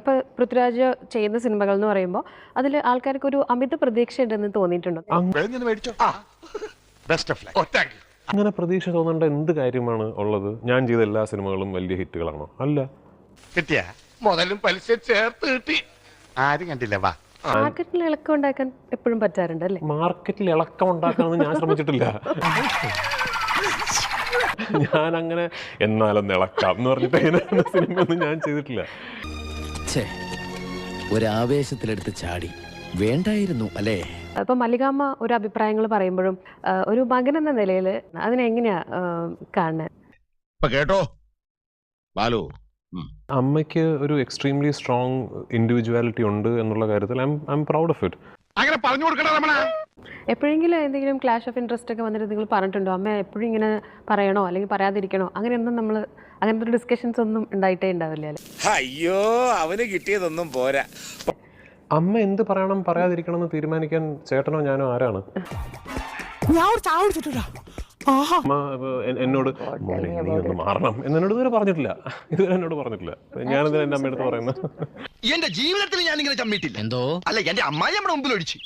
ഇപ്പോൾ പൃഥ്വിരാജ് ചെയ്യുന്ന സിനിമകൾ എന്ന് പറയുമ്പോൾ അതിൽ ആൾക്കാർക്ക് ഒരു അമിത പ്രതീക്ഷ ഉണ്ടെന്ന് തോന്നിയിട്ടുണ്ടോ? അങ്ങനെ പ്രതീക്ഷ തോന്നേണ്ട എന്ത് കാര്യമാണ് ഉള്ളത്? ഞാൻ ചെയ്ത എല്ലാ സിനിമകളും വലിയ ഹിറ്റുകളാണോ? അല്ല. കിട്ടിയ മുതലും പലിശ ചേർത്ത് കിട്ടി. ആരും കണ്ടില്ല. വാ, മാർക്കറ്റിൽ ഇളക്കം ഉണ്ടാക്കാൻ എപ്പോഴും പറ്റാറുണ്ട് അല്ലേ? മാർക്കറ്റിൽ ഇളക്കം ഉണ്ടാക്കാനൊന്നും ഞാൻ ശ്രമിച്ചിട്ടില്ല. ഞാൻ അങ്ങനെ എന്നാലും ഇളക്കാം എന്ന് പറഞ്ഞിട്ട് സിനിമയൊന്നും ഞാൻ ചെയ്തിട്ടില്ല. ഒരാവേശത്തിലെടുത്ത് ചാടി വേണ്ടായിരുന്നു അല്ലേ? അപ്പോൾ മല്ലികാമ്മ ഒരു അഭിപ്രായങ്ങൾ പറയുമ്പോഴും ഒരു മകൻ എന്ന നിലയിൽ അതിനെങ്ങനെയാ കാണുന്നത്? കേട്ടോ ബാലു, അമ്മയ്ക്ക് ഒരു എക്സ്ട്രീംലി സ്ട്രോങ് ഇൻഡിവിജ്വാലിറ്റി ഉണ്ട് എന്നുള്ള കാര്യത്തിൽ I am proud of it. അങ്ങനെ പറഞ്ഞു കൊടുക്കണ രമണ. എപ്പോഴെങ്കിലും എന്തെങ്കിലും ക്ലാഷ് ഓഫ് ഇൻട്രസ്റ്റ് ഒക്കെ വന്നിട്ട് നിങ്ങൾ പറഞ്ഞിട്ടുണ്ടോ അമ്മ എപ്പോഴും ഇങ്ങനെ പറയണോ അല്ലെങ്കിൽ പറയാതിരിക്കണോ? അങ്ങനെയൊന്നും നമ്മൾ അങ്ങനത്തെ ഒരു ഡിസ്കഷൻസ് ഒന്നും ഉണ്ടായിട്ടേ ഉണ്ടാവില്ല അല്ലേ? അയ്യോ, അവന് കിട്ടിയതൊന്നും പോരാ. അമ്മ എന്ത് പറയണം പറയാതിരിക്കണം എന്ന് തീരുമാനിക്കാൻ ചേട്ടനോ ഞാനോ ആരാണ്? അമ്മ എന്നോട് മോനെ നീ ഒന്ന് മാറണം എന്നോട് ഇതുവരെ പറഞ്ഞിട്ടില്ല. ഞാനെന്തിനാ എൻ്റെ അമ്മയുടെ അടുത്ത് പറയുന്നത്? എന്റെ ജീവിതത്തിൽ ഞാൻ ഇങ്ങനെ ചമ്മിട്ടില്ല. എന്തോ അല്ല, എന്റെ അമ്മായി നമ്മുടെ മുമ്പിൽ ഒഴിച്ചു.